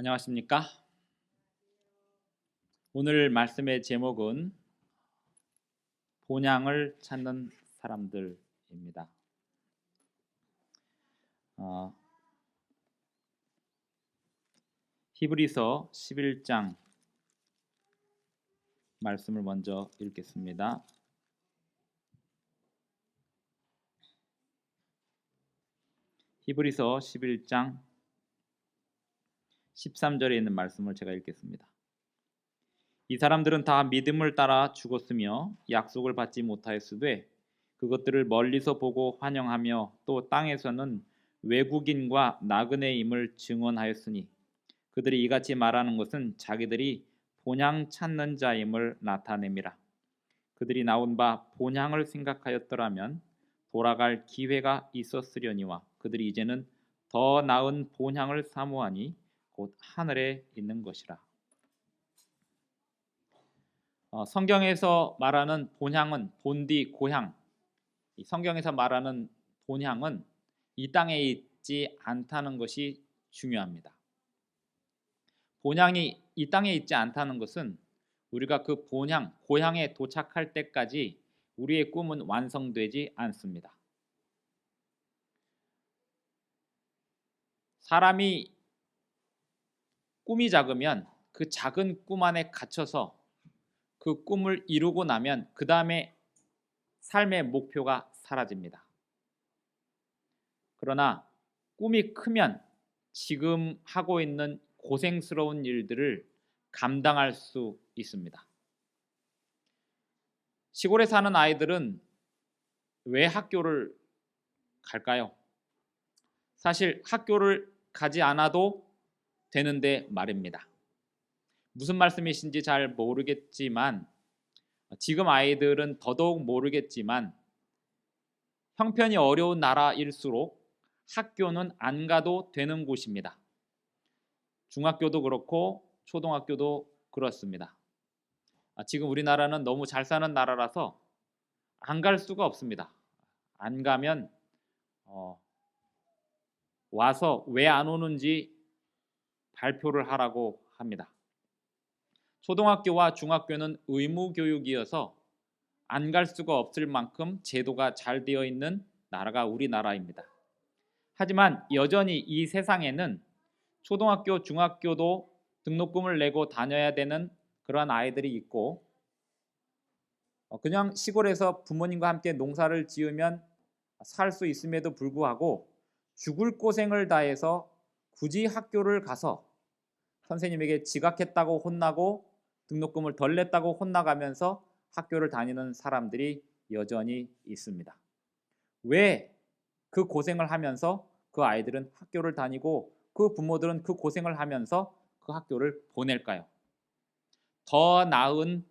안녕하십니까? 오늘 말씀의 제목은 본향을 찾는 사람들입니다. 어, 히브리서 11장 말씀을 먼저 읽겠습니다. 히브리서 11장 13절에 있는 말씀을 제가 읽겠습니다. 이 사람들은 다 믿음을 따라 죽었으며 약속을 받지 못하였으되 그것들을 멀리서 보고 환영하며 또 땅에서는 외국인과 나그네임을 증언하였으니 그들이 이같이 말하는 것은 자기들이 본향 찾는 자임을 나타냄이라. 그들이 나온 바 본향을 생각하였더라면 돌아갈 기회가 있었으려니와 그들이 이제는 더 나은 본향을 사모하니 곧 하늘에 있는 것이라. 성경에서 말하는 본향은 본디 고향. 이 성경에서 말하는 본향은 이 땅에 있지 않다는 것이 중요합니다. 본향이 이 땅에 있지 않다는 것은 우리가 그 본향, 고향에 도착할 때까지 우리의 꿈은 완성되지 않습니다. 사람이 꿈이 작으면 그 작은 꿈 안에 갇혀서 그 꿈을 이루고 나면 그 다음에 삶의 목표가 사라집니다. 그러나 꿈이 크면 지금 하고 있는 고생스러운 일들을 감당할 수 있습니다. 시골에 사는 아이들은 왜 학교를 갈까요? 사실 학교를 가지 않아도 되는데 말입니다. 무슨 말씀이신지 잘 모르겠지만 지금 아이들은 더더욱 모르겠지만 형편이 어려운 나라일수록 학교는 안 가도 되는 곳입니다. 중학교도 그렇고 초등학교도 그렇습니다. 지금 우리나라는 너무 잘 사는 나라라서 안 갈 수가 없습니다. 안 가면 와서 왜 안 오는지 발표를 하라고 합니다. 초등학교와 중학교는 의무 교육이어서 안 갈 수가 없을 만큼 제도가 잘 되어 있는 나라가 우리나라입니다. 하지만 여전히 이 세상에는 초등학교, 중학교도 등록금을 내고 다녀야 되는 그러한 아이들이 있고 그냥 시골에서 부모님과 함께 농사를 지으면 살 수 있음에도 불구하고 죽을 고생을 다해서 굳이 학교를 가서 선생님에게 지각했다고 혼나고 등록금을 덜 냈다고 혼나가면서 학교를 다니는 사람들이 여전히 있습니다. 왜 그 고생을 하면서 그 아이들은 학교를 다니고 그 부모들은 그 고생을 하면서 그 학교를 보낼까요? 더 나은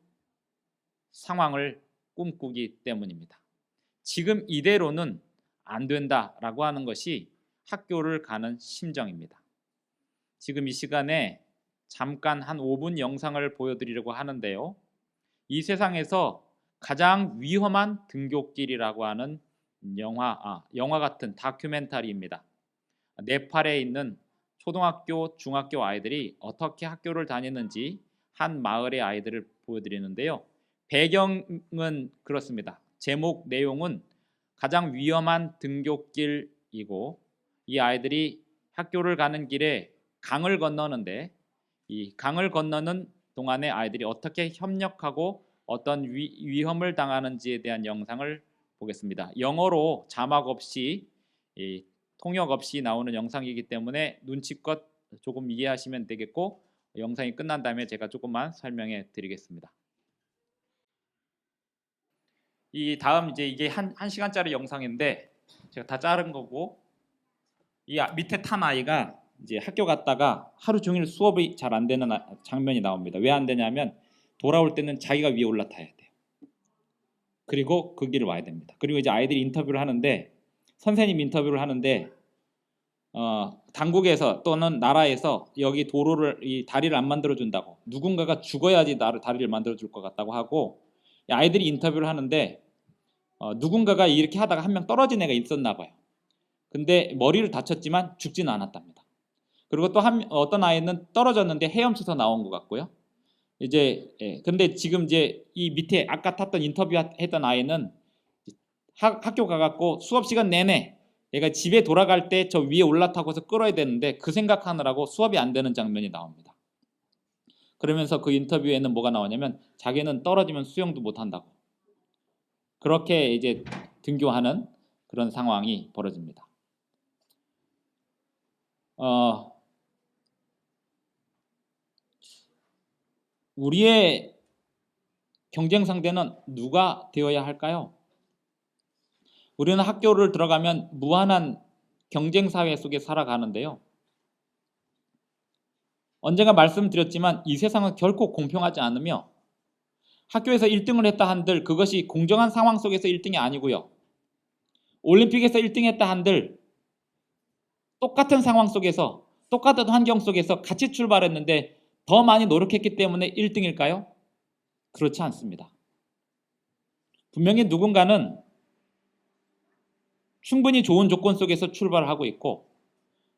상황을 꿈꾸기 때문입니다. 지금 이대로는 안 된다라고 하는 것이 학교를 가는 심정입니다. 지금 이 시간에 잠깐 한 5분 영상을 보여드리려고 하는데요. 이 세상에서 가장 위험한 등굣길이라고 하는 영화 같은 다큐멘터리입니다. 네팔에 있는 초등학교, 중학교 아이들이 어떻게 학교를 다니는지 한 마을의 아이들을 보여드리는데요. 배경은 그렇습니다. 제목 내용은 가장 위험한 등굣길이고 이 아이들이 학교를 가는 길에 강을 건너는데 이 강을 건너는 동안에 아이들이 어떻게 협력하고 어떤 위험을 당하는지에 대한 영상을 보겠습니다. 영어로 자막 없이 통역 없이 나오는 영상이기 때문에 눈치껏 조금 이해하시면 되겠고 영상이 끝난 다음에 제가 조금만 설명해 드리겠습니다. 이 다음 이게 한 시간짜리 영상인데 제가 다 자른 거고 이 밑에 탄 아이가 이제 학교 갔다가 하루 종일 수업이 잘 안 되는 장면이 나옵니다. 왜 안 되냐면 돌아올 때는 자기가 위에 올라타야 돼요. 그리고 그 길을 와야 됩니다. 그리고 이제 아이들이 인터뷰를 하는데 선생님 인터뷰를 하는데 당국에서 또는 나라에서 여기 도로를 이 다리를 안 만들어 준다고 누군가가 죽어야지 다리를 만들어 줄 것 같다고 하고 아이들이 인터뷰를 하는데 누군가가 이렇게 하다가 한 명 떨어진 애가 있었나 봐요. 근데 머리를 다쳤지만 죽지는 않았답니다. 그리고 또 어떤 아이는 떨어졌는데 헤엄쳐서 나온 것 같고요. 이제 근데 지금 이제 이 밑에 아까 탔던 인터뷰 했던 아이는 학교 가갖고 수업 시간 내내 얘가 집에 돌아갈 때 저 위에 올라타고서 끌어야 되는데 그 생각하느라고 수업이 안 되는 장면이 나옵니다. 그러면서 그 인터뷰에는 뭐가 나오냐면 자기는 떨어지면 수영도 못 한다고, 그렇게 이제 등교하는 그런 상황이 벌어집니다. 우리의 경쟁 상대는 누가 되어야 할까요? 우리는 학교를 들어가면 무한한 경쟁 사회 속에 살아가는데요. 언젠가 말씀드렸지만 이 세상은 결코 공평하지 않으며 학교에서 1등을 했다 한들 그것이 공정한 상황 속에서 1등이 아니고요. 올림픽에서 1등 했다 한들 똑같은 상황 속에서 똑같은 환경 속에서 같이 출발했는데 더 많이 노력했기 때문에 1등일까요? 그렇지 않습니다. 분명히 누군가는 충분히 좋은 조건 속에서 출발하고 있고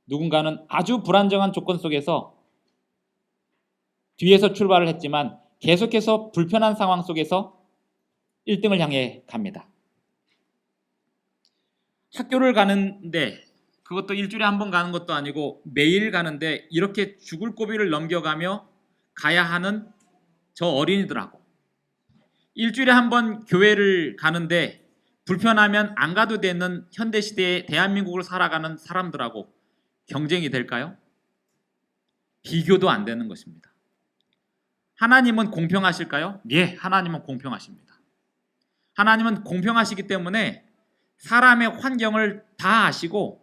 누군가는 아주 불안정한 조건 속에서 뒤에서 출발을 했지만 계속해서 불편한 상황 속에서 1등을 향해 갑니다. 학교를 가는데 그것도 일주일에 한 번 가는 것도 아니고 매일 가는데 이렇게 죽을 고비를 넘겨가며 가야 하는 저 어린이들하고 일주일에 한 번 교회를 가는데 불편하면 안 가도 되는 현대시대의 대한민국을 살아가는 사람들하고 경쟁이 될까요? 비교도 안 되는 것입니다. 하나님은 공평하실까요? 예, 하나님은 공평하십니다. 하나님은 공평하시기 때문에 사람의 환경을 다 아시고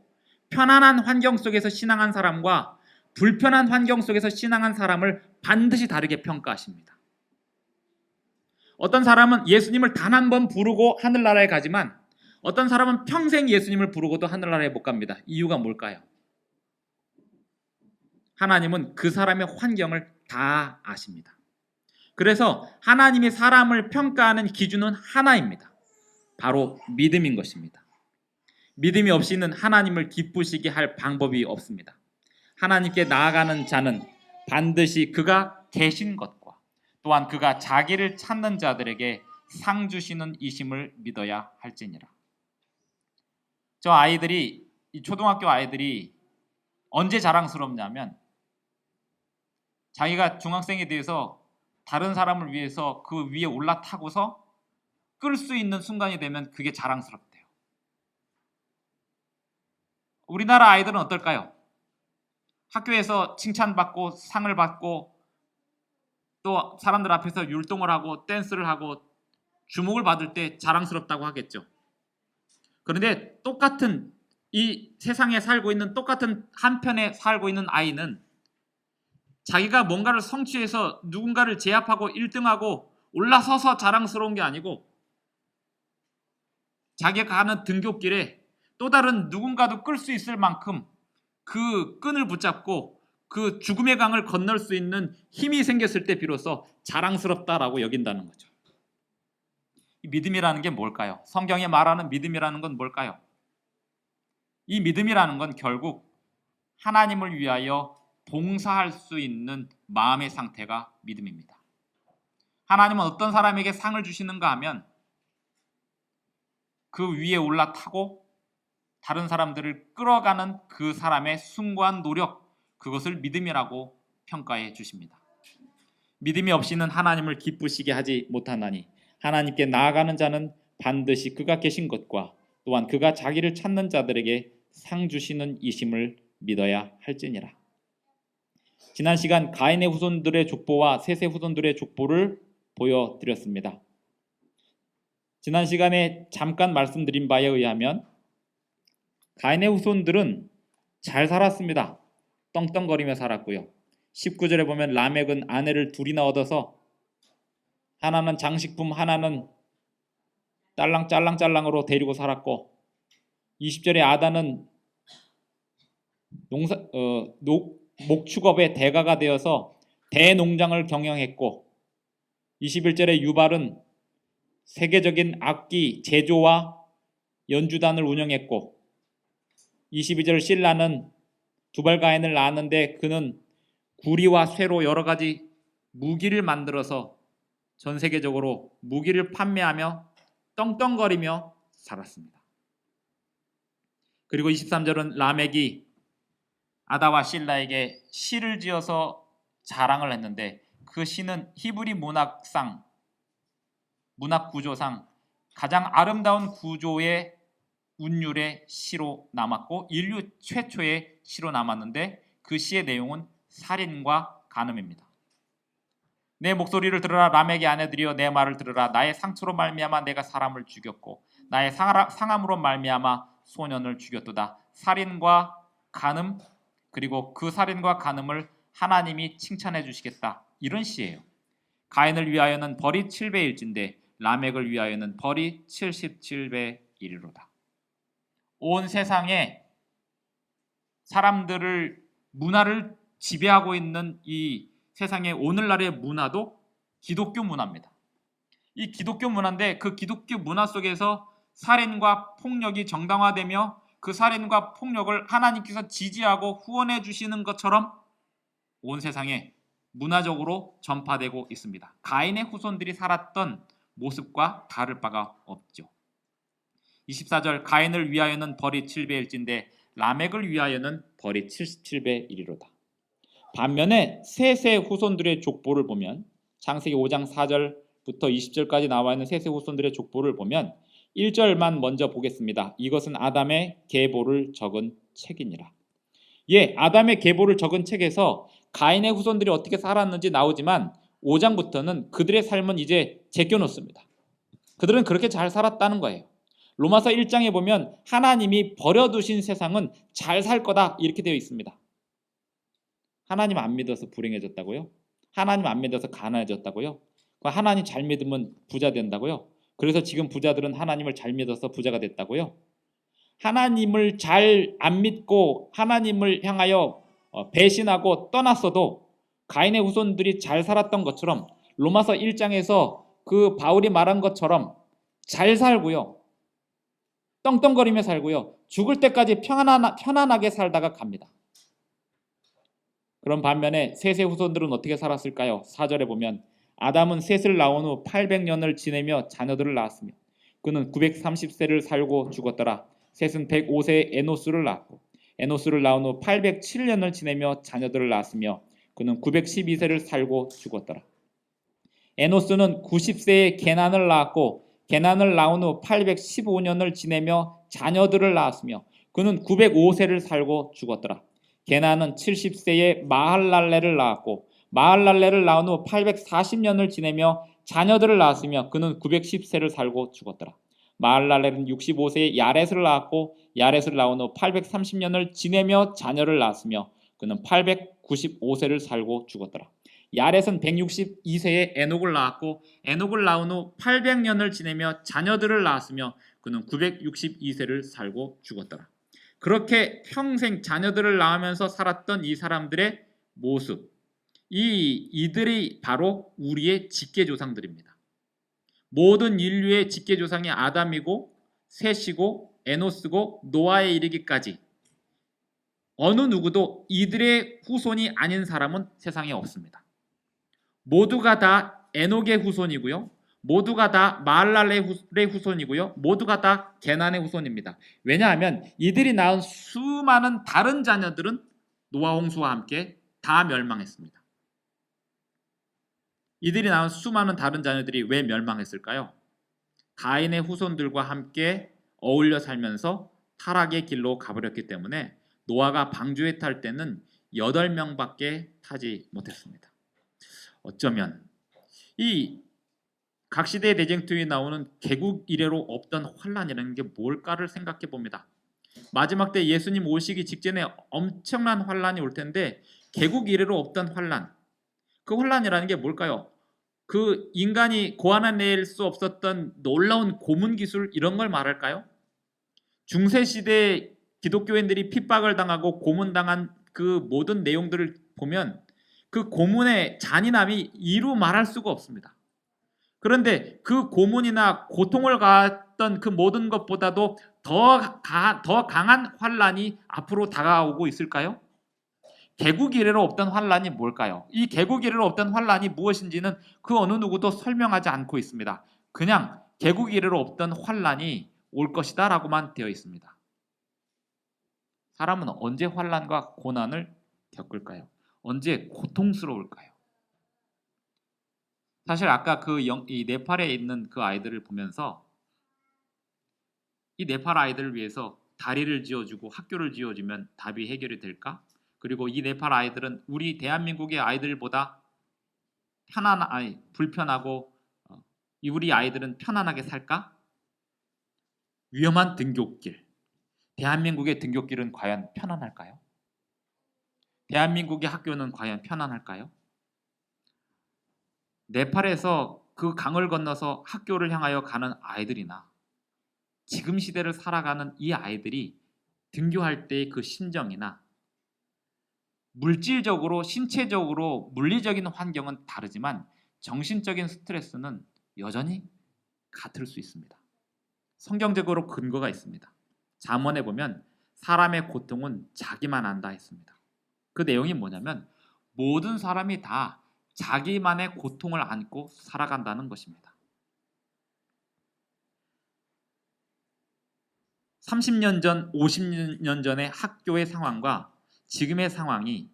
편안한 환경 속에서 신앙한 사람과 불편한 환경 속에서 신앙한 사람을 반드시 다르게 평가하십니다. 어떤 사람은 예수님을 단 한 번 부르고 하늘나라에 가지만 어떤 사람은 평생 예수님을 부르고도 하늘나라에 못 갑니다. 이유가 뭘까요? 하나님은 그 사람의 환경을 다 아십니다. 그래서 하나님이 사람을 평가하는 기준은 하나입니다. 바로 믿음인 것입니다. 믿음이 없이는 하나님을 기쁘시게 할 방법이 없습니다. 하나님께 나아가는 자는 반드시 그가 계신 것과 또한 그가 자기를 찾는 자들에게 상 주시는 이심을 믿어야 할지니라. 저 아이들이, 이 초등학교 아이들이 언제 자랑스럽냐면 자기가 중학생이 돼서 다른 사람을 위해서 그 위에 올라타고서 끌 수 있는 순간이 되면 그게 자랑스럽대요. 우리나라 아이들은 어떨까요? 학교에서 칭찬받고 상을 받고 또 사람들 앞에서 율동을 하고 댄스를 하고 주목을 받을 때 자랑스럽다고 하겠죠. 그런데 똑같은 이 세상에 살고 있는 똑같은 한편에 살고 있는 아이는 자기가 뭔가를 성취해서 누군가를 제압하고 1등하고 올라서서 자랑스러운 게 아니고 자기가 가는 등굣길에 또 다른 누군가도 끌 수 있을 만큼 그 끈을 붙잡고 그 죽음의 강을 건널 수 있는 힘이 생겼을 때 비로소 자랑스럽다라고 여긴다는 거죠. 이 믿음이라는 게 뭘까요? 성경에 말하는 믿음이라는 건 뭘까요? 이 믿음이라는 건 결국 하나님을 위하여 봉사할 수 있는 마음의 상태가 믿음입니다. 하나님은 어떤 사람에게 상을 주시는가 하면 그 위에 올라타고 다른 사람들을 끌어가는 그 사람의 숭고한 노력, 그것을 믿음이라고 평가해 주십니다. 믿음이 없이는 하나님을 기쁘시게 하지 못하나니 하나님께 나아가는 자는 반드시 그가 계신 것과 또한 그가 자기를 찾는 자들에게 상 주시는 이심을 믿어야 할지니라. 지난 시간 가인의 후손들의 족보와 셋의 후손들의 족보를 보여드렸습니다. 지난 시간에 잠깐 말씀드린 바에 의하면 가인의 후손들은 잘 살았습니다. 떵떵거리며 살았고요. 19절에 보면 라멕은 아내를 둘이나 얻어서 하나는 장식품, 하나는 짤랑짤랑으로 데리고 살았고 20절에 아다는 목축업의 대가가 되어서 대농장을 경영했고 21절에 유발은 세계적인 악기 제조와 연주단을 운영했고 22절 실라는 두발 가인을 낳았는데 그는 구리와 쇠로 여러 가지 무기를 만들어서 전 세계적으로 무기를 판매하며 떵떵거리며 살았습니다. 그리고 23절은 라멕이 아다와 실라에게 시를 지어서 자랑을 했는데 그 시는 히브리 문학 구조상 가장 아름다운 구조의 운율의 시로 남았고 인류 최초의 시로 남았는데 그 시의 내용은 살인과 간음입니다. 내 목소리를 들으라 라멕의 아내들이여 내 말을 들으라 나의 상처로 말미암아 내가 사람을 죽였고 나의 상함으로 말미암아 소년을 죽였도다. 살인과 간음 그리고 그 살인과 간음을 하나님이 칭찬해 주시겠다. 이런 시예요. 가인을 위하여는 벌이 7배 1인데 라멕을 위하여는 벌이 77배 1이로다. 온 세상에 사람들을 문화를 지배하고 있는 이 세상의 오늘날의 문화도 기독교 문화입니다. 이 기독교 문화인데 그 기독교 문화 속에서 살인과 폭력이 정당화되며 그 살인과 폭력을 하나님께서 지지하고 후원해 주시는 것처럼 온 세상에 문화적으로 전파되고 있습니다. 가인의 후손들이 살았던 모습과 다를 바가 없죠. 24절 가인을 위하여는 벌이 7배 1인데 라멕을 위하여는 벌이 77배 1이로다. 반면에 셋의 후손들의 족보를 보면 창세기 5장 4절부터 20절까지 나와 있는 셋의 후손들의 족보를 보면 1절만 먼저 보겠습니다. 이것은 아담의 계보를 적은 책이니라. 아담의 계보를 적은 책에서 가인의 후손들이 어떻게 살았는지 나오지만 5장부터는 그들의 삶은 이제 제껴놓습니다. 그들은 그렇게 잘 살았다는 거예요. 로마서 1장에 보면 하나님이 버려두신 세상은 잘 살 거다 이렇게 되어 있습니다. 하나님 안 믿어서 불행해졌다고요? 하나님 안 믿어서 가난해졌다고요? 하나님 잘 믿으면 부자 된다고요? 그래서 지금 부자들은 하나님을 잘 믿어서 부자가 됐다고요? 하나님을 잘 안 믿고 하나님을 향하여 배신하고 떠났어도 가인의 후손들이 잘 살았던 것처럼 로마서 1장에서 그 바울이 말한 것처럼 잘 살고요. 떵떵거리며 살고요. 죽을 때까지 편안하게 살다가 갑니다. 그런 반면에 셋의 후손들은 어떻게 살았을까요? 4절에 보면 아담은 셋을 낳은 후 800년을 지내며 자녀들을 낳았으며 그는 930세를 살고 죽었더라. 셋은 105세에 에노스를 낳았고 에노스를 낳은 후 807년을 지내며 자녀들을 낳았으며 그는 912세를 살고 죽었더라. 에노스는 90세에 게난을 낳았고 게난을 낳은 후 815년을 지내며 자녀들을 낳았으며 그는 905세를 살고 죽었더라. 게난은 70세에 마할랄레를 낳았고 마할랄레를 낳은 후 840년을 지내며 자녀들을 낳았으며 그는 910세를 살고 죽었더라. 마할랄레는 65세에 야렛을 낳았고 야렛을 낳은 후 830년을 지내며 자녀를 낳았으며 그는 895세를 살고 죽었더라. 야렛은 162세에 에녹을 낳았고 에녹을 낳은 후 800년을 지내며 자녀들을 낳았으며 그는 962세를 살고 죽었더라. 그렇게 평생 자녀들을 낳으면서 살았던 이 사람들의 모습, 이들이 바로 우리의 직계조상들입니다. 모든 인류의 직계조상이 아담이고 셋이고 에노스고 노아에 이르기까지 어느 누구도 이들의 후손이 아닌 사람은 세상에 없습니다. 모두가 다 에녹의 후손이고요. 모두가 다 마할랄레의 후손이고요. 모두가 다 게난의 후손입니다. 왜냐하면 이들이 낳은 수많은 다른 자녀들은 노아 홍수와 함께 다 멸망했습니다. 이들이 낳은 수많은 다른 자녀들이 왜 멸망했을까요? 가인의 후손들과 함께 어울려 살면서 타락의 길로 가버렸기 때문에 노아가 방주에 탈 때는 8명밖에 타지 못했습니다. 어쩌면 이 각 시대의 대쟁투에 나오는 개국 이래로 없던 환란이라는 게 뭘까를 생각해 봅니다. 마지막 때 예수님 오시기 직전에 엄청난 환란이 올 텐데 개국 이래로 없던 환란, 그 환란이라는 게 뭘까요? 그 인간이 고안해낼 수 없었던 놀라운 고문 기술 이런 걸 말할까요? 중세시대 기독교인들이 핍박을 당하고 고문당한 그 모든 내용들을 보면 그 고문의 잔인함이 이루 말할 수가 없습니다. 그런데 그 고문이나 고통을 가했던 그 모든 것보다도 더 강한 환란이 앞으로 다가오고 있을까요? 개국 이래로 없던 환란이 뭘까요? 이 개국 이래로 없던 환란이 무엇인지는 그 어느 누구도 설명하지 않고 있습니다. 그냥 개국 이래로 없던 환란이 올 것이다 라고만 되어 있습니다. 사람은 언제 환란과 고난을 겪을까요? 언제 고통스러울까요? 사실 아까 이 네팔에 있는 그 아이들을 보면서 이 네팔 아이들을 위해서 다리를 지어주고 학교를 지어주면 답이 해결이 될까? 그리고 이 네팔 아이들은 우리 대한민국의 아이들보다 불편하고 우리 아이들은 편안하게 살까? 위험한 등굣길. 대한민국의 등굣길은 과연 편안할까요? 대한민국의 학교는 과연 편안할까요? 네팔에서 그 강을 건너서 학교를 향하여 가는 아이들이나 지금 시대를 살아가는 이 아이들이 등교할 때의 그 심정이나 물질적으로 신체적으로 물리적인 환경은 다르지만 정신적인 스트레스는 여전히 같을 수 있습니다. 성경적으로 근거가 있습니다. 잠언에 보면 사람의 고통은 자기만 안다 했습니다. 그 내용이 뭐냐면 모든 사람이 다 자기만의 고통을 안고 살아간다는 것입니다. 30년 전, 50년 전의 학교의 상황과 지금의 상황이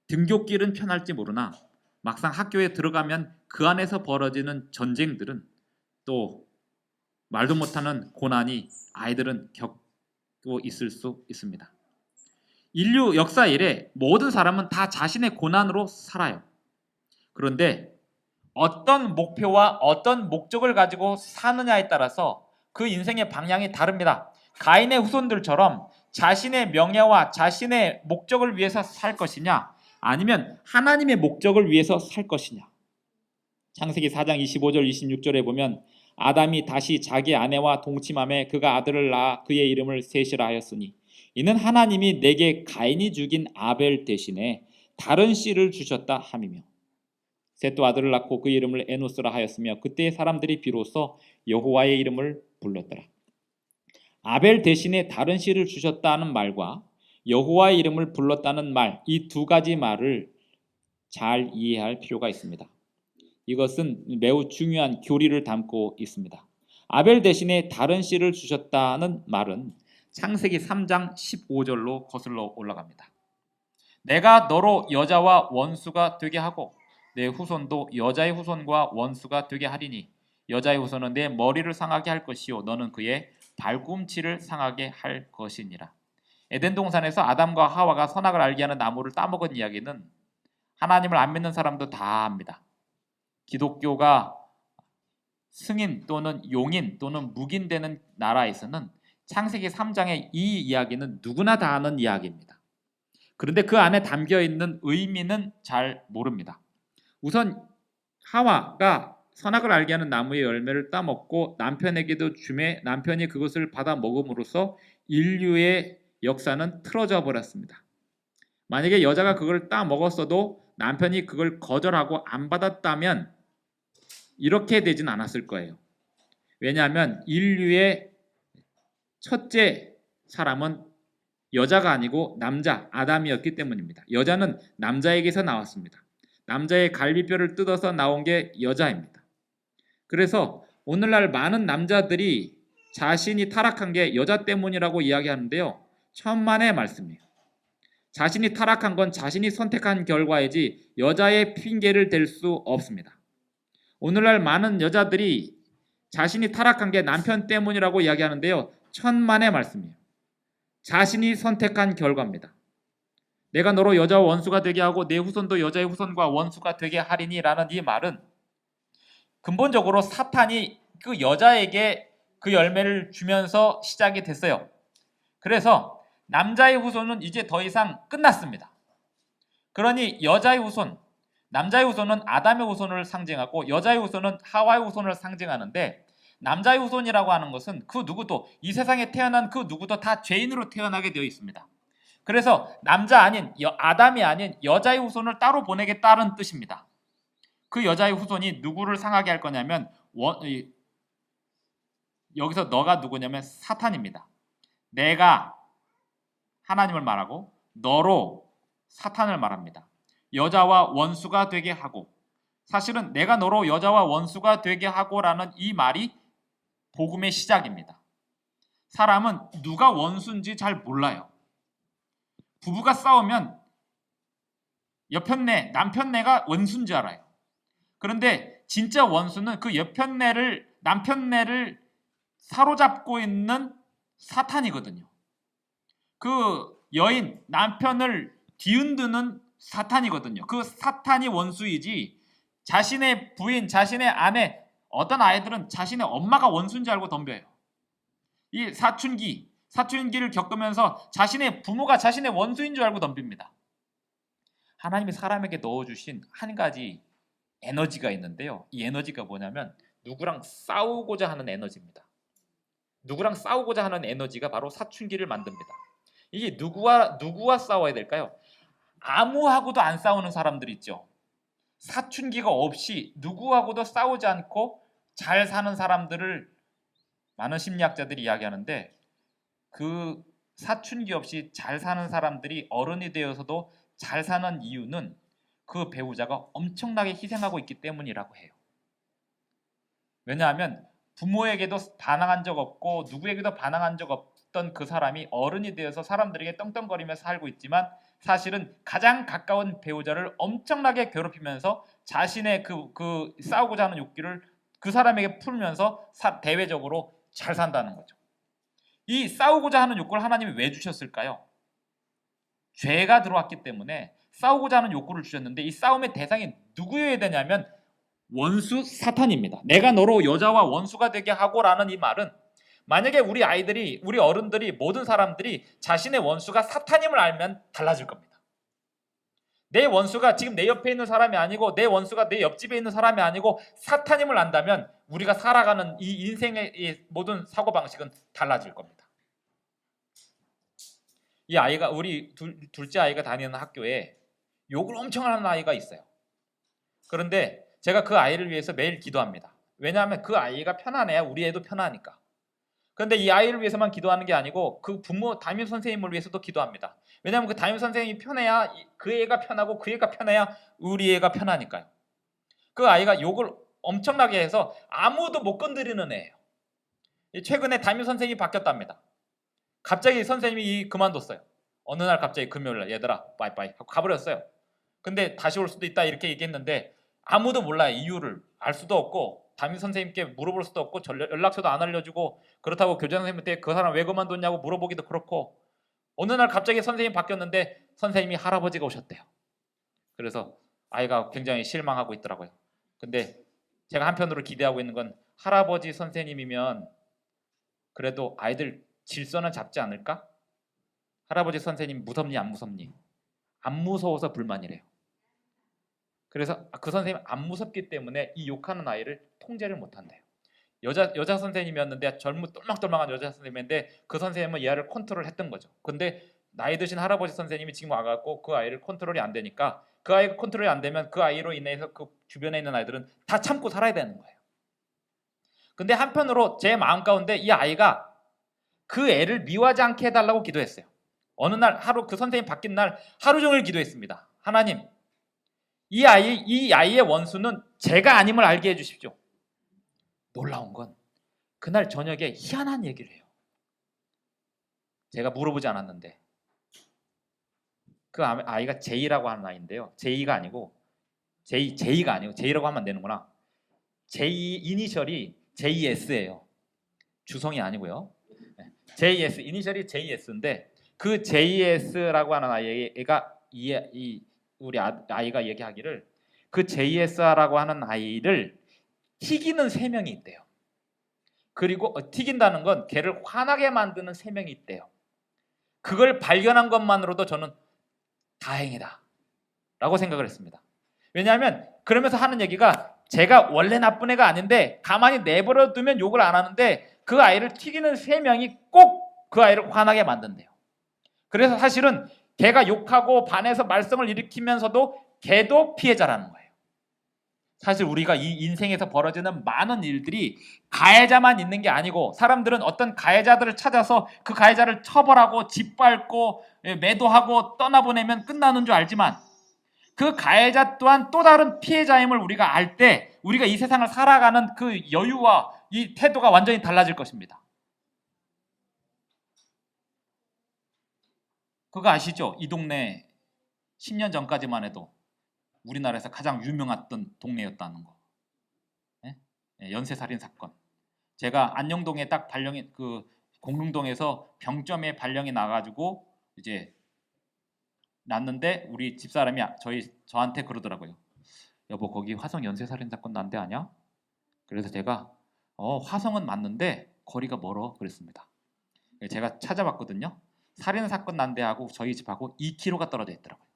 등굣길은 편할지 모르나 막상 학교에 들어가면 그 안에서 벌어지는 전쟁들은 또 말도 못하는 고난이 아이들은 겪고 있을 수 있습니다. 인류 역사 이래 모든 사람은 다 자신의 고난으로 살아요. 그런데 어떤 목표와 어떤 목적을 가지고 사느냐에 따라서 그 인생의 방향이 다릅니다. 가인의 후손들처럼 자신의 명예와 자신의 목적을 위해서 살 것이냐 아니면 하나님의 목적을 위해서 살 것이냐. 창세기 4장 25절 26절에 보면 아담이 다시 자기 아내와 동침함에 그가 아들을 낳아 그의 이름을 셋이라 하였으니 이는 하나님이 내게 가인이 죽인 아벨 대신에 다른 씨를 주셨다 함이며 셋도 아들을 낳고 그 이름을 에노스라 하였으며 그때의 사람들이 비로소 여호와의 이름을 불렀더라. 아벨 대신에 다른 씨를 주셨다는 말과 여호와의 이름을 불렀다는 말, 이 두 가지 말을 잘 이해할 필요가 있습니다. 이것은 매우 중요한 교리를 담고 있습니다. 아벨 대신에 다른 씨를 주셨다는 말은 창세기 3장 15절로 거슬러 올라갑니다. 내가 너로 여자와 원수가 되게 하고 내 후손도 여자의 후손과 원수가 되게 하리니 여자의 후손은 내 머리를 상하게 할 것이요 너는 그의 발꿈치를 상하게 할 것이니라. 에덴 동산에서 아담과 하와가 선악을 알게 하는 나무를 따먹은 이야기는 하나님을 안 믿는 사람도 다 압니다. 기독교가 승인 또는 용인 또는 묵인되는 나라에서는 창세기 3장의 이 이야기는 누구나 다 아는 이야기입니다. 그런데 그 안에 담겨있는 의미는 잘 모릅니다. 우선 하와가 선악을 알게 하는 나무의 열매를 따먹고 남편에게도 주매 남편이 그것을 받아 먹음으로써 인류의 역사는 틀어져 버렸습니다. 만약에 여자가 그걸 따먹었어도 남편이 그걸 거절하고 안 받았다면 이렇게 되진 않았을 거예요. 왜냐하면 인류의 첫째 사람은 여자가 아니고 남자 아담이었기 때문입니다. 여자는 남자에게서 나왔습니다. 남자의 갈비뼈를 뜯어서 나온 게 여자입니다. 그래서 오늘날 많은 남자들이 자신이 타락한 게 여자 때문이라고 이야기하는데요. 천만의 말씀이에요. 자신이 타락한 건 자신이 선택한 결과이지 여자의 핑계를 댈 수 없습니다. 오늘날 많은 여자들이 자신이 타락한 게 남편 때문이라고 이야기하는데요. 천만의 말씀이에요. 자신이 선택한 결과입니다. 내가 너로 여자와 원수가 되게 하고 내 후손도 여자의 후손과 원수가 되게 하리니 라는 이 말은 근본적으로 사탄이 그 여자에게 그 열매를 주면서 시작이 됐어요. 그래서 남자의 후손은 이제 더 이상 끝났습니다. 그러니 여자의 후손, 남자의 후손은 아담의 후손을 상징하고 여자의 후손은 하와의 후손을 상징하는데 남자의 후손이라고 하는 것은 그 누구도 이 세상에 태어난 그 누구도 다 죄인으로 태어나게 되어 있습니다. 그래서 남자 아닌 아담이 아닌 여자의 후손을 따로 보내겠다는 뜻입니다. 그 여자의 후손이 누구를 상하게 할 거냐면 여기서 너가 누구냐면 사탄입니다. 내가 하나님을 말하고 너로 사탄을 말합니다. 여자와 원수가 되게 하고, 사실은 내가 너로 여자와 원수가 되게 하고라는 이 말이 복음의 시작입니다. 사람은 누가 원수인지 잘 몰라요. 부부가 싸우면 여편네, 남편네가 원수인 줄 알아요. 그런데 진짜 원수는 그 여편네를, 남편네를 사로잡고 있는 사탄이거든요. 그 여인, 남편을 뒤흔드는 사탄이거든요. 그 사탄이 원수이지 자신의 부인, 자신의 아내, 어떤 아이들은 자신의 엄마가 원수인 줄 알고 덤벼요. 이 사춘기를 겪으면서 자신의 부모가 자신의 원수인 줄 알고 덤빕니다. 하나님이 사람에게 넣어주신 한 가지 에너지가 있는데요. 이 에너지가 뭐냐면 누구랑 싸우고자 하는 에너지입니다. 누구랑 싸우고자 하는 에너지가 바로 사춘기를 만듭니다. 이게 누구와 싸워야 될까요? 아무하고도 안 싸우는 사람들 있죠. 사춘기가 없이 누구하고도 싸우지 않고 잘 사는 사람들을 많은 심리학자들이 이야기하는데, 그 사춘기 없이 잘 사는 사람들이 어른이 되어서도 잘 사는 이유는 그 배우자가 엄청나게 희생하고 있기 때문이라고 해요. 왜냐하면 부모에게도 반항한 적 없고 누구에게도 반항한 적 없던 그 사람이 어른이 되어서 사람들에게 떵떵거리면서 살고 있지만, 사실은 가장 가까운 배우자를 엄청나게 괴롭히면서 자신의 그 싸우고자 하는 욕구를 그 사람에게 풀면서 대외적으로 잘 산다는 거죠. 이 싸우고자 하는 욕구를 하나님이 왜 주셨을까요? 죄가 들어왔기 때문에 싸우고자 하는 욕구를 주셨는데, 이 싸움의 대상이 누구여야 되냐면 원수 사탄입니다. 내가 너로 여자와 원수가 되게 하고라는 이 말은, 만약에 우리 아이들이, 우리 어른들이, 모든 사람들이 자신의 원수가 사탄임을 알면 달라질 겁니다. 내 원수가 지금 내 옆에 있는 사람이 아니고, 내 원수가 내 옆집에 있는 사람이 아니고 사탄임을 안다면 우리가 살아가는 이 인생의 이 모든 사고방식은 달라질 겁니다. 이 아이가, 우리 둘째 아이가 다니는 학교에 욕을 엄청 하는 아이가 있어요. 그런데 제가 그 아이를 위해서 매일 기도합니다. 왜냐하면 그 아이가 편안해야 우리 애도 편하니까. 그런데 이 아이를 위해서만 기도하는 게 아니고 그 부모, 담임 선생님을 위해서도 기도합니다. 왜냐하면 그 담임 선생님이 편해야 그 애가 편하고, 그 애가 편해야 우리 애가 편하니까요. 그 아이가 욕을 엄청나게 해서 아무도 못 건드리는 애예요. 최근에 담임 선생님이 바뀌었답니다. 갑자기 선생님이 그만뒀어요. 어느 날 갑자기 금요일날 얘들아 빠이빠이 하고 가버렸어요. 근데 다시 올 수도 있다 이렇게 얘기했는데 아무도 몰라요. 이유를 알 수도 없고, 담임 선생님께 물어볼 수도 없고, 연락처도 안 알려주고, 그렇다고 교장 선생님한테 그 사람 왜 그만뒀냐고 물어보기도 그렇고. 어느 날 갑자기 선생님이 바뀌었는데 선생님이 할아버지가 오셨대요. 그래서 아이가 굉장히 실망하고 있더라고요. 근데 제가 한편으로 기대하고 있는 건, 할아버지 선생님이면 그래도 아이들 질서는 잡지 않을까? 할아버지 선생님 무섭니 안 무섭니? 안 무서워서 불만이래요. 그래서 그 선생님 안 무섭기 때문에 이 욕하는 아이를 통제를 못한대요. 여자 선생님이었는데, 젊은 똘망똘망한 여자 선생님인데 그 선생님은 이 아이를 컨트롤했던 거죠. 근데 나이 드신 할아버지 선생님이 지금 와갖고 그 아이를 컨트롤이 안 되니까, 그 아이가 컨트롤이 안 되면 그 아이로 인해서 그 주변에 있는 아이들은 다 참고 살아야 되는 거예요. 근데 한편으로 제 마음 가운데 이 아이가 그 애를 미워하지 않게 해달라고 기도했어요. 어느 날 그 선생님 바뀐 날 하루 종일 기도했습니다. 하나님, 이 아이의 원수는 제가 아님을 알게 해주십시오. 놀라운 건 그날 저녁에 희한한 얘기를 해요. 제가 물어보지 않았는데 그 아이가 제이라고 하는 아이인데요. 제이가 아니고 제이라고 하면 안 되는구나. 제이 이니셜이 JS예요. 주성이 아니고요. JS 이니셜이 JS인데, 그 JS라고 하는 아이가 우리 아이가 얘기하기를, 그 JS라고 하는 아이를 튀기는 3명이 있대요. 그리고 튀긴다는 건 걔를 화나게 만드는 3명이 있대요. 그걸 발견한 것만으로도 저는 다행이다 라고 생각을 했습니다. 왜냐하면 그러면서 하는 얘기가, 제가 원래 나쁜 애가 아닌데 가만히 내버려 두면 욕을 안 하는데 그 아이를 튀기는 3명이 꼭 그 아이를 화나게 만든대요. 그래서 사실은 걔가 욕하고 반해서 말썽을 일으키면서도 걔도 피해자라는 거예요. 사실 우리가 이 인생에서 벌어지는 많은 일들이 가해자만 있는 게 아니고, 사람들은 어떤 가해자들을 찾아서 그 가해자를 처벌하고 짓밟고 매도하고 떠나보내면 끝나는 줄 알지만 그 가해자 또한 또 다른 피해자임을 우리가 알 때 우리가 이 세상을 살아가는 그 여유와 이 태도가 완전히 달라질 것입니다. 그거 아시죠? 이 동네 10년 전까지만 해도 우리나라에서 가장 유명했던 동네였다는 거. 연쇄살인 사건. 제가 안녕동에 딱 발령이 공릉동에서 병점에 발령이 나가지고 이제 났는데 우리 집사람이 저한테 그러더라고요. 여보 거기 화성 연쇄살인 사건 난 데 아냐? 그래서 제가 화성은 맞는데 거리가 멀어 그랬습니다. 제가 찾아봤거든요. 살인 사건 난 데하고 저희 집하고 2km가 떨어져 있더라고요.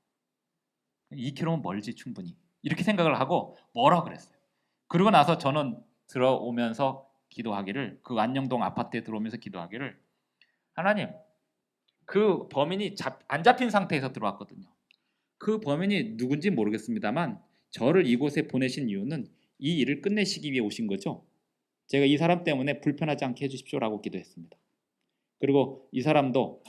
2km면 멀지 충분히. 이렇게 생각을 하고 멀어 그랬어요. 그러고 나서 저는 들어오면서 기도하기를 그 안녕동 아파트에 들어오면서 기도하기를 하나님 그 범인이 안 잡힌 상태에서 들어왔거든요. 그 범인이 누군지 모르겠습니다만 저를 이곳에 보내신 이유는 이 일을 끝내시기 위해 오신 거죠. 제가 이 사람 때문에 불편하지 않게 해주십시오라고 기도했습니다. 그리고 이 사람도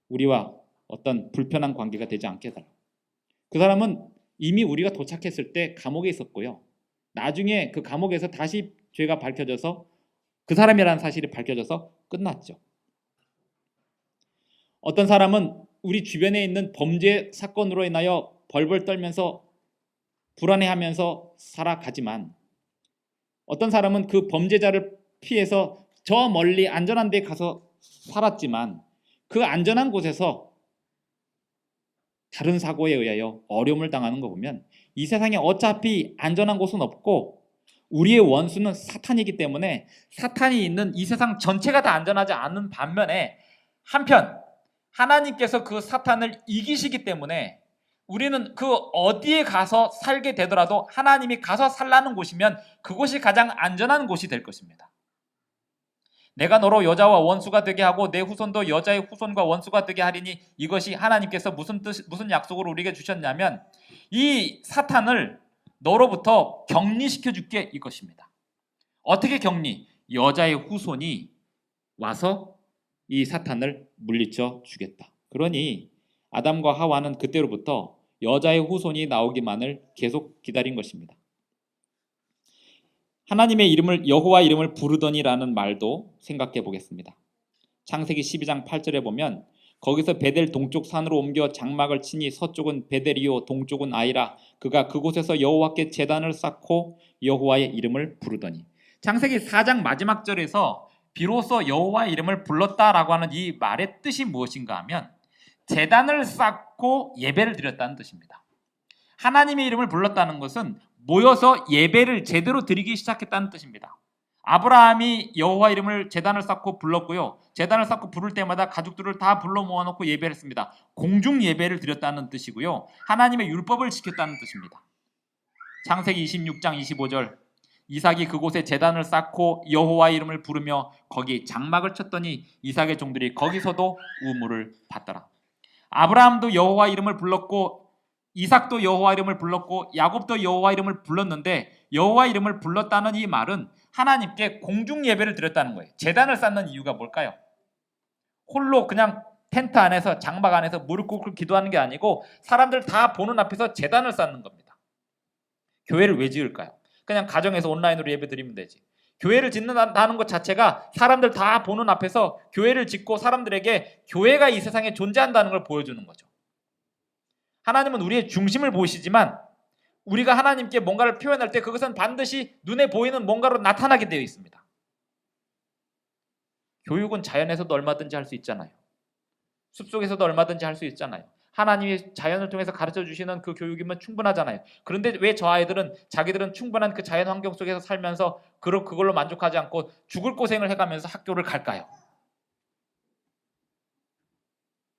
우리와 어떤 불편한 관계가 되지 않게 해달라고. 그 사람은 이미 우리가 도착했을 때 감옥에 있었고요. 나중에 그 감옥에서 다시 죄가 밝혀져서 그 사람이라는 사실이 밝혀져서 끝났죠. 어떤 사람은 우리 주변에 있는 범죄 사건으로 인하여 벌벌 떨면서 불안해하면서 살아가지만 어떤 사람은 그 범죄자를 피해서 저 멀리 안전한 데 가서 살았지만 그 안전한 곳에서 다른 사고에 의하여 어려움을 당하는 거 보면 이 세상에 어차피 안전한 곳은 없고 우리의 원수는 사탄이기 때문에 사탄이 있는 이 세상 전체가 다 안전하지 않은 반면에 한편 하나님께서 그 사탄을 이기시기 때문에 우리는 그 어디에 가서 살게 되더라도 하나님이 가서 살라는 곳이면 그곳이 가장 안전한 곳이 될 것입니다. 내가 너로 여자와 원수가 되게 하고 내 후손도 여자의 후손과 원수가 되게 하리니 이것이 하나님께서 무슨 약속을 우리에게 주셨냐면 이 사탄을 너로부터 격리시켜 줄게 이것입니다. 어떻게 격리? 여자의 후손이 와서 이 사탄을 물리쳐 주겠다. 그러니 아담과 하와는 그때로부터 여자의 후손이 나오기만을 계속 기다린 것입니다. 하나님의 이름을 여호와 이름을 부르더니라는 말도 생각해 보겠습니다. 창세기 12장 8절에 보면 거기서 베델 동쪽 산으로 옮겨 장막을 치니 서쪽은 베델이요 동쪽은 아이라 그가 그곳에서 여호와께 제단을 쌓고 여호와의 이름을 부르더니. 창세기 4장 마지막 절에서 비로소 여호와의 이름을 불렀다라고 하는 이 말의 뜻이 무엇인가 하면 제단을 쌓고 예배를 드렸다는 뜻입니다. 하나님의 이름을 불렀다는 것은 모여서 예배를 제대로 드리기 시작했다는 뜻입니다. 아브라함이 여호와 이름을 제단을 쌓고 불렀고요. 제단을 쌓고 부를 때마다 가족들을 다 불러 모아놓고 예배를 했습니다. 공중 예배를 드렸다는 뜻이고요. 하나님의 율법을 지켰다는 뜻입니다. 창세기 26장 25절 이삭이 그곳에 제단을 쌓고 여호와 이름을 부르며 거기 장막을 쳤더니 이삭의 종들이 거기서도 우물을 받더라. 아브라함도 여호와 이름을 불렀고 이삭도 여호와 이름을 불렀고 야곱도 여호와 이름을 불렀는데 여호와 이름을 불렀다는 이 말은 하나님께 공중 예배를 드렸다는 거예요. 제단을 쌓는 이유가 뭘까요? 홀로 그냥 텐트 안에서 장막 안에서 무릎 꿇고 기도하는 게 아니고 사람들 다 보는 앞에서 제단을 쌓는 겁니다. 교회를 왜 지을까요? 그냥 가정에서 온라인으로 예배 드리면 되지. 교회를 짓는다는 것 자체가 사람들 다 보는 앞에서 교회를 짓고 사람들에게 교회가 이 세상에 존재한다는 걸 보여주는 거죠. 하나님은 우리의 중심을 보시지만 우리가 하나님께 뭔가를 표현할 때 그것은 반드시 눈에 보이는 뭔가로 나타나게 되어 있습니다. 교육은 자연에서도 얼마든지 할 수 있잖아요. 숲속에서도 얼마든지 할 수 있잖아요. 하나님이 자연을 통해서 가르쳐 주시는 그 교육이면 충분하잖아요. 그런데 왜 저 아이들은 자기들은 충분한 그 자연 환경 속에서 살면서 그걸로 만족하지 않고 죽을 고생을 해가면서 학교를 갈까요?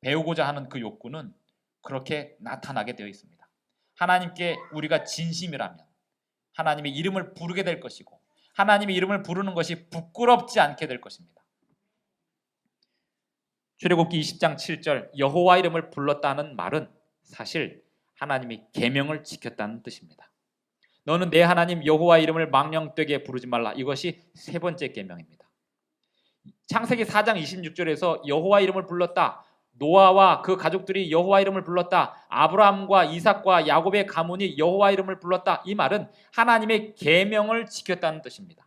배우고자 하는 그 욕구는 그렇게 나타나게 되어 있습니다. 하나님께 우리가 진심이라면 하나님의 이름을 부르게 될 것이고 하나님의 이름을 부르는 것이 부끄럽지 않게 될 것입니다. 출애굽기 20장 7절 여호와 이름을 불렀다는 말은 사실 하나님이 계명을 지켰다는 뜻입니다. 너는 내 하나님 여호와 이름을 망령되게 부르지 말라. 이것이 세 번째 계명입니다. 창세기 4장 26절에서 여호와 이름을 불렀다. 노아와 그 가족들이 여호와 이름을 불렀다. 아브라함과 이삭과 야곱의 가문이 여호와 이름을 불렀다. 이 말은 하나님의 계명을 지켰다는 뜻입니다.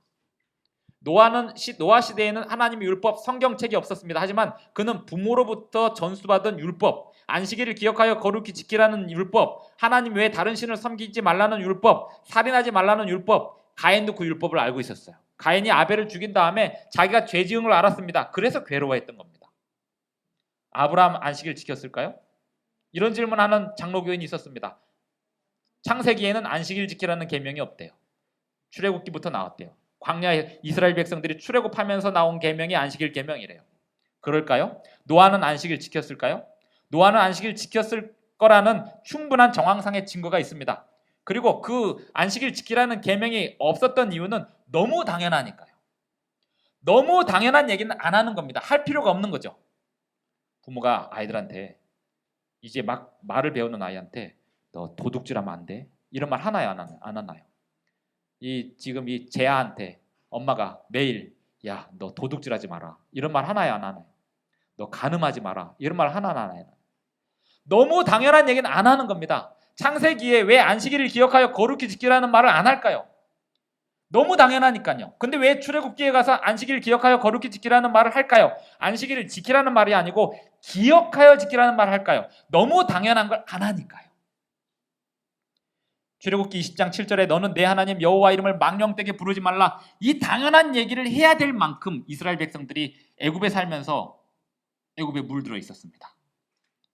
노아 시대에는 하나님의 율법, 성경책이 없었습니다. 하지만 그는 부모로부터 전수받은 율법, 안식일을 기억하여 거룩히 지키라는 율법, 하나님 외에 다른 신을 섬기지 말라는 율법, 살인하지 말라는 율법, 가인도 그 율법을 알고 있었어요. 가인이 아벨을 죽인 다음에 자기가 죄 지은 걸 알았습니다. 그래서 괴로워했던 겁니다. 아브라함 안식일 지켰을까요? 이런 질문하는 장로교인이 있었습니다. 창세기에는 안식일 지키라는 계명이 없대요. 출애굽기부터 나왔대요. 광야에 이스라엘 백성들이 출애굽하면서 나온 계명이 안식일 계명이래요. 그럴까요? 노아는 안식일 지켰을까요? 노아는 안식일 지켰을 거라는 충분한 정황상의 증거가 있습니다. 그리고 그 안식일 지키라는 계명이 없었던 이유는 너무 당연하니까요. 너무 당연한 얘기는 안 하는 겁니다. 할 필요가 없는 거죠. 부모가 아이들한테 이제 막 말을 배우는 아이한테 너 도둑질하면 안 돼. 이런 말 하나요? 안 하나요? 지금 이 재아한테 엄마가 매일 야, 너 도둑질하지 마라. 이런 말 하나요? 안 하나요? 너 간음하지 마라. 이런 말 하나 안 하나요? 너무 당연한 얘기는 안 하는 겁니다. 창세기에 왜 안식일을 기억하여 거룩히 지키라는 말을 안 할까요? 너무 당연하니까요. 근데 왜 출애굽기에 가서 안식일을 기억하여 거룩히 지키라는 말을 할까요? 안식일을 지키라는 말이 아니고 기억하여 지키라는 말을 할까요? 너무 당연한 걸 안 하니까요. 출애굽기 20장 7절에 너는 내 하나님 여호와 이름을 망령되게 부르지 말라. 이 당연한 얘기를 해야 될 만큼 이스라엘 백성들이 애굽에 살면서 애굽에 물들어 있었습니다.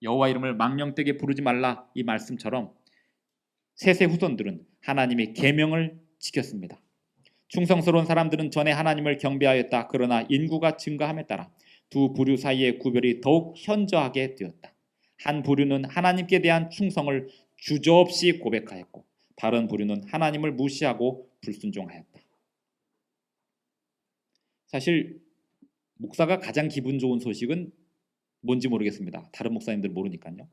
여호와 이름을 망령되게 부르지 말라 이 말씀처럼 셋의 후손들은 하나님의 계명을 지켰습니다. 충성스러운 사람들은 전에 하나님을 경배하였다. 그러나 인구가 증가함에 따라 두 부류 사이의 구별이 더욱 현저하게 되었다. 한 부류는 하나님께 대한 충성을 주저없이 고백하였고 다른 부류는 하나님을 무시하고 불순종하였다. 사실 목사가 가장 기분 좋은 소식은 뭔지 모르겠습니다. 다른 목사님들 모르니까요.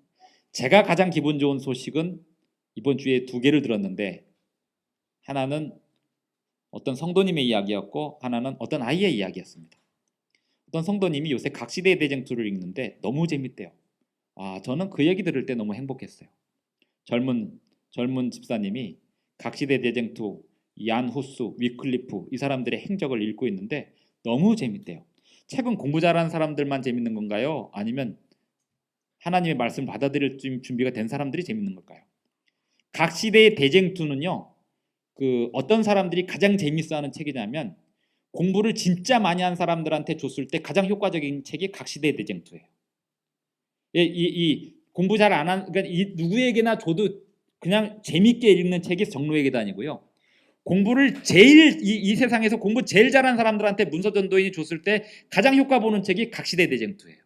제가 가장 기분 좋은 소식은 이번 주에 두 개를 들었는데 하나는 어떤 성도님의 이야기였고 하나는 어떤 아이의 이야기였습니다. 어떤 성도님이 요새 각시대의 대쟁투를 읽는데 너무 재밌대요. 저는 그 얘기 들을 때 너무 행복했어요. 젊은 집사님이 각시대 대쟁투, 얀 후스, 위클리프 이 사람들의 행적을 읽고 있는데 너무 재밌대요. 책은 공부 잘하는 사람들만 재밌는 건가요? 아니면 하나님의 말씀을 받아들일 준비가 된 사람들이 재밌는 걸까요? 각시대의 대쟁투는요. 어떤 사람들이 가장 재밌어하는 책이냐면 공부를 진짜 많이 한 사람들한테 줬을 때 가장 효과적인 책이 각시대의 대쟁투예요. 이 공부 잘 안 한 그러니까 누구에게나 줘도 그냥 재밌게 읽는 책이 정로의 계단이고요. 공부를 제일 이 세상에서 공부 제일 잘하는 사람들한테 문서전도인이 줬을 때 가장 효과 보는 책이 각시대 대쟁투예요.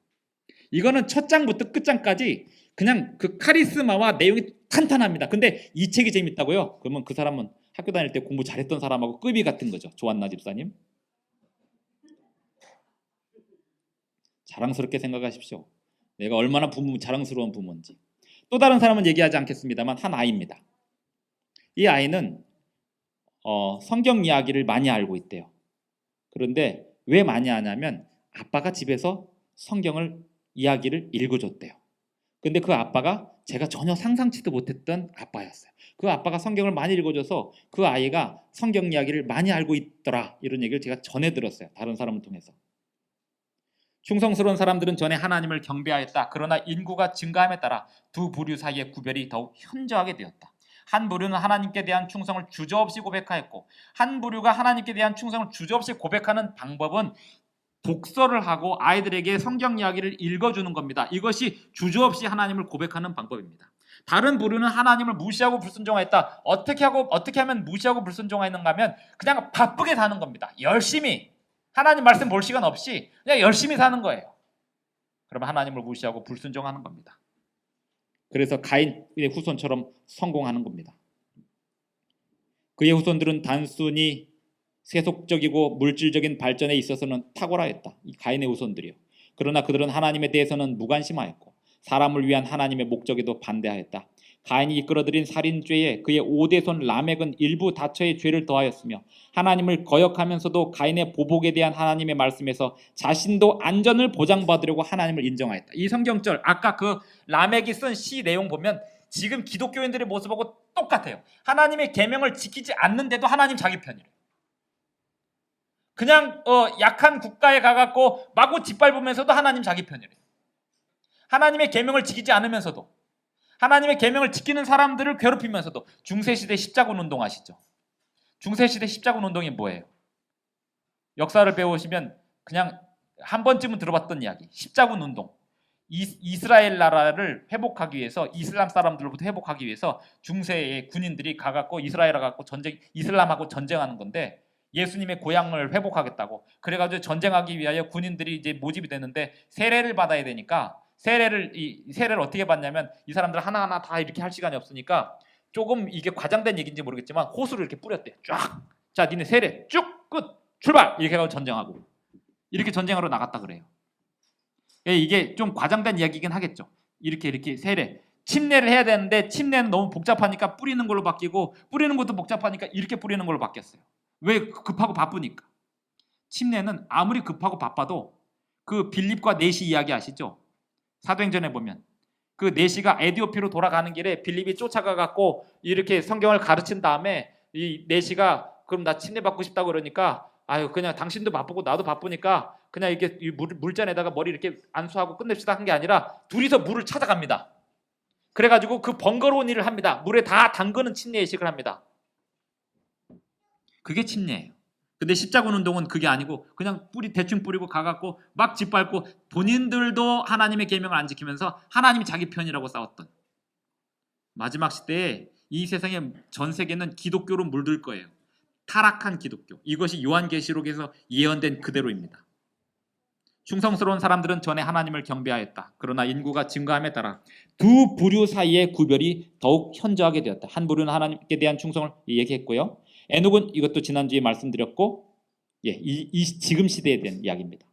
이거는 첫 장부터 끝장까지 그냥 그 카리스마와 내용이 탄탄합니다. 근데 이 책이 재밌다고요? 그러면 그 사람은 학교 다닐 때 공부 잘했던 사람하고 급이 같은 거죠. 조한나 집사님. 자랑스럽게 생각하십시오. 내가 얼마나 자랑스러운 부모인지. 또 다른 사람은 얘기하지 않겠습니다만 한 아이입니다. 이 아이는 성경 이야기를 많이 알고 있대요. 그런데 왜 많이 하냐면 아빠가 집에서 성경을 이야기를 읽어줬대요. 근데 그 아빠가 제가 전혀 상상치도 못했던 아빠였어요. 그 아빠가 성경을 많이 읽어줘서 그 아이가 성경 이야기를 많이 알고 있더라. 이런 얘기를 제가 전해 들었어요. 다른 사람을 통해서. 충성스러운 사람들은 전에 하나님을 경배하였다. 그러나 인구가 증가함에 따라 두 부류 사이의 구별이 더욱 현저하게 되었다. 한 부류는 하나님께 대한 충성을 주저없이 고백하였고 한 부류가 하나님께 대한 충성을 주저없이 고백하는 방법은 독서를 하고 아이들에게 성경 이야기를 읽어주는 겁니다. 이것이 주저없이 하나님을 고백하는 방법입니다. 다른 부류는 하나님을 무시하고 불순종하였다. 어떻게 하면 무시하고 불순종하였는가 하면 그냥 바쁘게 사는 겁니다. 열심히 하나님 말씀 볼 시간 없이 그냥 열심히 사는 거예요. 그러면 하나님을 무시하고 불순종하는 겁니다. 그래서 가인의 후손처럼 성공하는 겁니다. 그의 후손들은 단순히 세속적이고 물질적인 발전에 있어서는 탁월하였다. 이 가인의 후손들이요. 그러나 그들은 하나님에 대해서는 무관심하였고 사람을 위한 하나님의 목적에도 반대하였다. 가인이 이끌어들인 살인죄에 그의 5대손 라멕은 일부 다처의 죄를 더하였으며 하나님을 거역하면서도 가인의 보복에 대한 하나님의 말씀에서 자신도 안전을 보장받으려고 하나님을 인정하였다. 이 성경절 아까 그 라멕이 쓴 시 내용 보면 지금 기독교인들의 모습하고 똑같아요. 하나님의 계명을 지키지 않는데도 하나님 자기 편이에요. 그냥 약한 국가에 가갖고 마구 짓밟으면서도 하나님 자기 편이에요. 하나님의 계명을 지키지 않으면서도, 하나님의 계명을 지키는 사람들을 괴롭히면서도. 중세시대 십자군 운동 아시죠? 중세시대 십자군 운동이 뭐예요? 역사를 배우시면 그냥 한 번쯤은 들어봤던 이야기. 십자군 운동. 이스라엘 나라를 회복하기 위해서, 이슬람 사람들로부터 회복하기 위해서 중세의 군인들이 가갖고 이스라엘에 가갖고 이슬람하고 전쟁하는 건데, 예수님의 고향을 회복하겠다고. 그래가지고 전쟁하기 위하여 군인들이 이제 모집이 되는데 세례를 받아야 되니까 세례를 어떻게 받냐면 이 사람들 하나하나 다 이렇게 할 시간이 없으니까 조금 이게 과장된 얘기인지 모르겠지만 호수를 이렇게 뿌렸대. 쫙. 자, 니네 세례 쭉 끝. 출발. 이렇게 해서 전쟁하고. 이렇게 전쟁하러 나갔다 그래요. 이게 좀 과장된 이야기긴 하겠죠. 이렇게 세례. 침례를 해야 되는데 침례는 너무 복잡하니까 뿌리는 걸로 바뀌고 뿌리는 것도 복잡하니까 이렇게 뿌리는 걸로 바뀌었어요. 왜? 급하고 바쁘니까. 침례는 아무리 급하고 바빠도 그 빌립과 네시 이야기 아시죠? 사도행전에 보면 그 네시가 에디오피로 돌아가는 길에 빌립이 쫓아가 갖고 이렇게 성경을 가르친 다음에 이 네시가 그럼 나 침례 받고 싶다고 그러니까 아유 그냥 당신도 바쁘고 나도 바쁘니까 그냥 이렇게 물잔에다가 머리 이렇게 안수하고 끝냅시다 한 게 아니라 둘이서 물을 찾아갑니다. 그래가지고 그 번거로운 일을 합니다. 물에 다 담그는 침례의식을 합니다. 그게 침례예요. 근데 십자군 운동은 그게 아니고 그냥 대충 뿌리고 가갖고 막 짓밟고 본인들도 하나님의 계명을 안 지키면서 하나님이 자기 편이라고 싸웠던 마지막 시대에 이 세상의 전 세계는 기독교로 물들 거예요. 타락한 기독교. 이것이 요한계시록에서 예언된 그대로입니다. 충성스러운 사람들은 전에 하나님을 경배하였다. 그러나 인구가 증가함에 따라 두 부류 사이의 구별이 더욱 현저하게 되었다. 한 부류는 하나님께 대한 충성을 얘기했고요. 에녹은 이것도 지난주에 말씀드렸고 지금 시대에 대한 이야기입니다.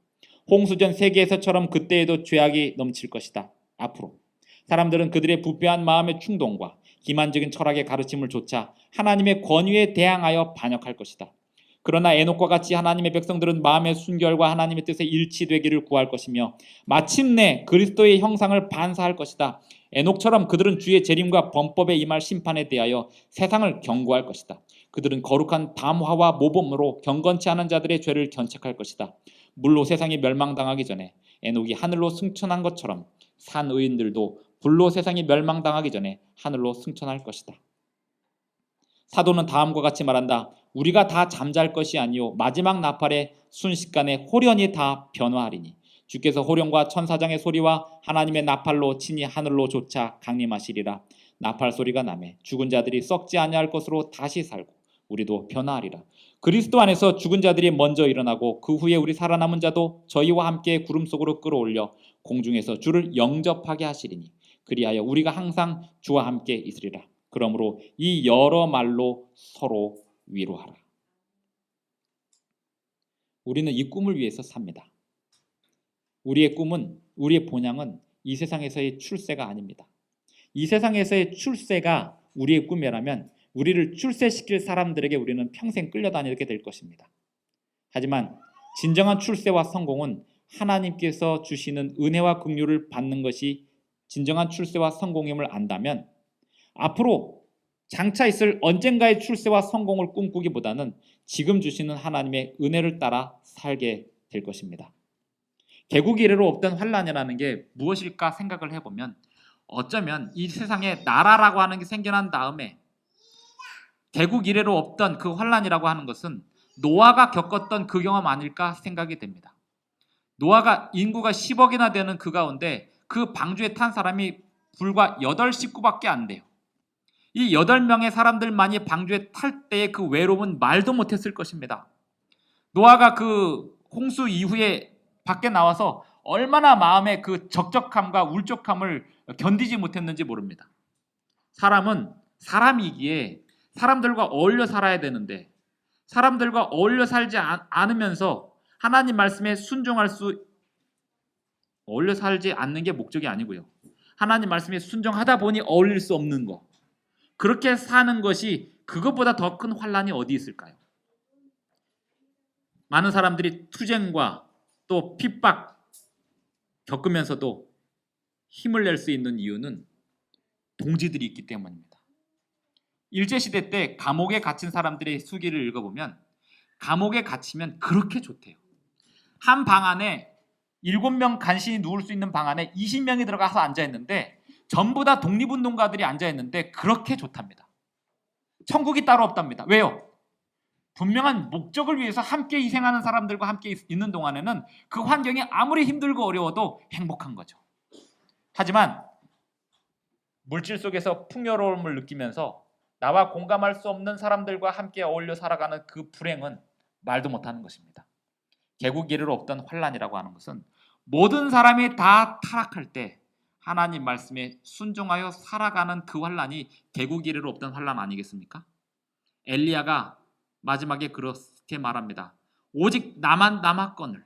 홍수전 세계에서처럼 그때에도 죄악이 넘칠 것이다. 앞으로 사람들은 그들의 부패한 마음의 충동과 기만적인 철학의 가르침을 좇아 하나님의 권위에 대항하여 반역할 것이다. 그러나 에녹과 같이 하나님의 백성들은 마음의 순결과 하나님의 뜻에 일치되기를 구할 것이며 마침내 그리스도의 형상을 반사할 것이다. 에녹처럼 그들은 주의 재림과 범법에 임할 심판에 대하여 세상을 경고할 것이다. 그들은 거룩한 담화와 모범으로 경건치 않은 자들의 죄를 견책할 것이다. 물로 세상이 멸망당하기 전에 에녹이 하늘로 승천한 것처럼 산 의인들도 불로 세상이 멸망당하기 전에 하늘로 승천할 것이다. 사도는 다음과 같이 말한다. 우리가 다 잠잘 것이 아니요 마지막 나팔에 순식간에 호련히 다 변화하리니 주께서 호령과 천사장의 소리와 하나님의 나팔로 친히 하늘로 솟아 강림하시리라. 나팔 소리가 나매 죽은 자들이 썩지 아니할 것으로 다시 살고 우리도 변화하리라. 그리스도 안에서 죽은 자들이 먼저 일어나고 그 후에 우리 살아남은 자도 저희와 함께 구름 속으로 끌어올려 공중에서 주를 영접하게 하시리니 그리하여 우리가 항상 주와 함께 있으리라. 그러므로 이 여러 말로 서로 위로하라. 우리는 이 꿈을 위해서 삽니다. 우리의 꿈은, 우리의 본향은 이 세상에서의 출세가 아닙니다. 이 세상에서의 출세가 우리의 꿈이라면 우리를 출세시킬 사람들에게 우리는 평생 끌려다니게 될 것입니다. 하지만 진정한 출세와 성공은 하나님께서 주시는 은혜와 긍휼을 받는 것이 진정한 출세와 성공임을 안다면 앞으로 장차 있을 언젠가의 출세와 성공을 꿈꾸기보다는 지금 주시는 하나님의 은혜를 따라 살게 될 것입니다. 개국 이래로 없던 환란이라는 게 무엇일까 생각을 해보면 어쩌면 이 세상에 나라라고 하는 게 생겨난 다음에 개국 이래로 없던 그 환란이라고 하는 것은 노아가 겪었던 그 경험 아닐까 생각이 됩니다. 노아가 인구가 10억이나 되는 그 가운데 그 방주에 탄 사람이 불과 8식구밖에 안 돼요. 이 8명의 사람들만이 방주에 탈 때의 그 외로움은 말도 못했을 것입니다. 노아가 그 홍수 이후에 밖에 나와서 얼마나 마음의 그 적적함과 울적함을 견디지 못했는지 모릅니다. 사람은 사람이기에 사람들과 어울려 살아야 되는데 사람들과 어울려 살지 않으면서 하나님 말씀에 순종할 수 어울려 살지 않는 게 목적이 아니고요. 하나님 말씀에 순종하다 보니 어울릴 수 없는 거, 그렇게 사는 것이 그것보다 더 큰 환난이 어디 있을까요? 많은 사람들이 투쟁과 또 핍박 겪으면서도 힘을 낼 수 있는 이유는 동지들이 있기 때문입니다. 일제시대 때 감옥에 갇힌 사람들의 수기를 읽어보면 감옥에 갇히면 그렇게 좋대요. 한 방 안에 7명 간신히 누울 수 있는 방 안에 20명이 들어가서 앉아있는데 전부 다 독립운동가들이 앉아있는데 그렇게 좋답니다. 천국이 따로 없답니다. 왜요? 분명한 목적을 위해서 함께 희생하는 사람들과 함께 있는 동안에는 그 환경이 아무리 힘들고 어려워도 행복한 거죠. 하지만 물질 속에서 풍요로움을 느끼면서 나와 공감할 수 없는 사람들과 함께 어울려 살아가는 그 불행은 말도 못하는 것입니다. 개국 이래로 없던 환난이라고 하는 것은 모든 사람이 다 타락할 때 하나님 말씀에 순종하여 살아가는 그 환난이 개국 이래로 없던 환난 아니겠습니까? 엘리야가 마지막에 그렇게 말합니다. 오직 나만 남았거늘.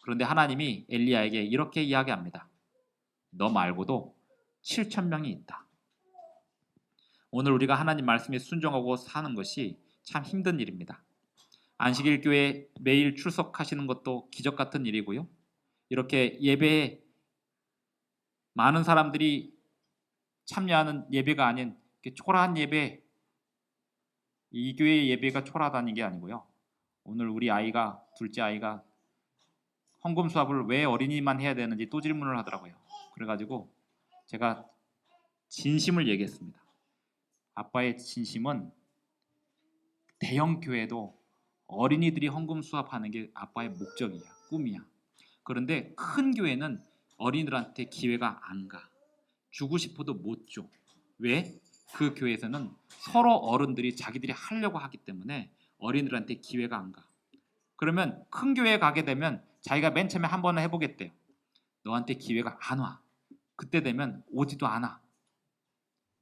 그런데 하나님이 엘리야에게 이렇게 이야기합니다. 너 말고도 7,000명이 있다. 오늘 우리가 하나님 말씀에 순종하고 사는 것이 참 힘든 일입니다. 안식일 교회 매일 출석하시는 것도 기적 같은 일이고요. 이렇게 예배에 많은 사람들이 참여하는 예배가 아닌 초라한 예배, 이 교회의 예배가 초라하다는 게 아니고요. 오늘 우리 아이가, 둘째 아이가 헌금 수합을 왜 어린이만 해야 되는지 또 질문을 하더라고요. 그래가지고 제가 진심을 얘기했습니다. 아빠의 진심은 대형 교회도 어린이들이 헌금 수합하는 게 아빠의 목적이야, 꿈이야. 그런데 큰 교회는 어린이들한테 기회가 안 가. 주고 싶어도 못 줘. 왜? 그 교회에서는 서로 어른들이 자기들이 하려고 하기 때문에 어린이들한테 기회가 안 가. 그러면 큰 교회에 가게 되면 자기가 맨 처음에 한 번은 해보겠대요. 너한테 기회가 안 와. 그때 되면 오지도 않아.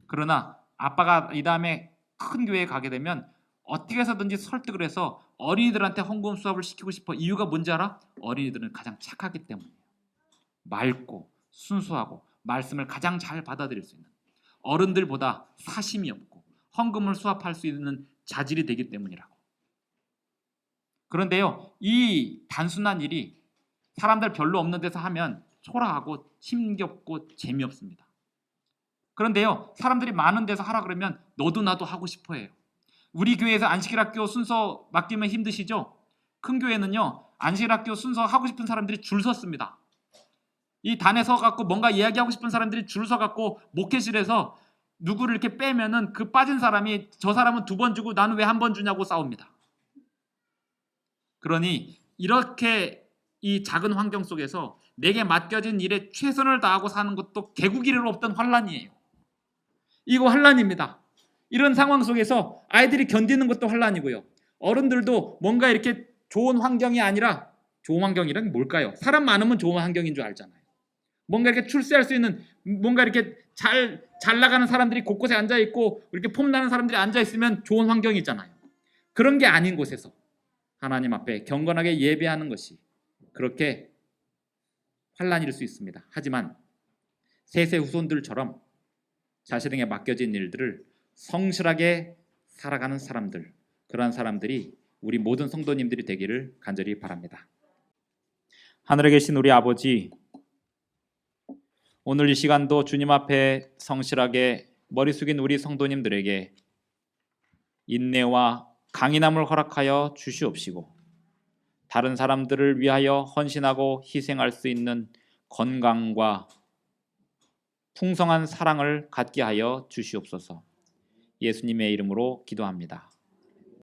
그러나 아빠가 이 다음에 큰 교회에 가게 되면 어떻게 해서든지 설득을 해서 어린이들한테 헌금 수업을 시키고 싶어. 이유가 뭔지 알아? 어린이들은 가장 착하기 때문이에요. 맑고 순수하고 말씀을 가장 잘 받아들일 수 있는, 어른들보다 사심이 없고 헌금을 수합할 수 있는 자질이 되기 때문이라고. 그런데요, 이 단순한 일이 사람들 별로 없는 데서 하면 초라하고 힘겹고 재미없습니다. 그런데요, 사람들이 많은 데서 하라 그러면 너도 나도 하고 싶어 해요. 우리 교회에서 안식일학교 순서 맡기면 힘드시죠? 큰 교회는요, 안식일학교 순서 하고 싶은 사람들이 줄 섰습니다. 이 단에 서갖고 뭔가 이야기하고 싶은 사람들이 줄 서갖고 목회실에서 누구를 이렇게 빼면은 그 빠진 사람이 저 사람은 2번 주고 나는 왜 1번 주냐고 싸웁니다. 그러니 이렇게 이 작은 환경 속에서 내게 맡겨진 일에 최선을 다하고 사는 것도 개국 이래로 없던 환난이에요. 이거 환난입니다. 이런 상황 속에서 아이들이 견디는 것도 환난이고요. 어른들도 뭔가 이렇게 좋은 환경이 아니라, 좋은 환경이란 게 뭘까요? 사람 많으면 좋은 환경인 줄 알잖아요. 뭔가 이렇게 출세할 수 있는, 뭔가 이렇게 잘 나가는 사람들이 곳곳에 앉아 있고 이렇게 폼나는 사람들이 앉아 있으면 좋은 환경이 있잖아요. 그런 게 아닌 곳에서 하나님 앞에 경건하게 예배하는 것이 그렇게 환난일 수 있습니다. 하지만 셋의 후손들처럼 자신에게 맡겨진 일들을 성실하게 살아가는 사람들, 그러한 사람들이 우리 모든 성도님들이 되기를 간절히 바랍니다. 하늘에 계신 우리 아버지, 오늘 이 시간도 주님 앞에 성실하게 머리 숙인 우리 성도님들에게 인내와 강인함을 허락하여 주시옵시고, 다른 사람들을 위하여 헌신하고 희생할 수 있는 건강과 풍성한 사랑을 갖게 하여 주시옵소서. 예수님의 이름으로 기도합니다.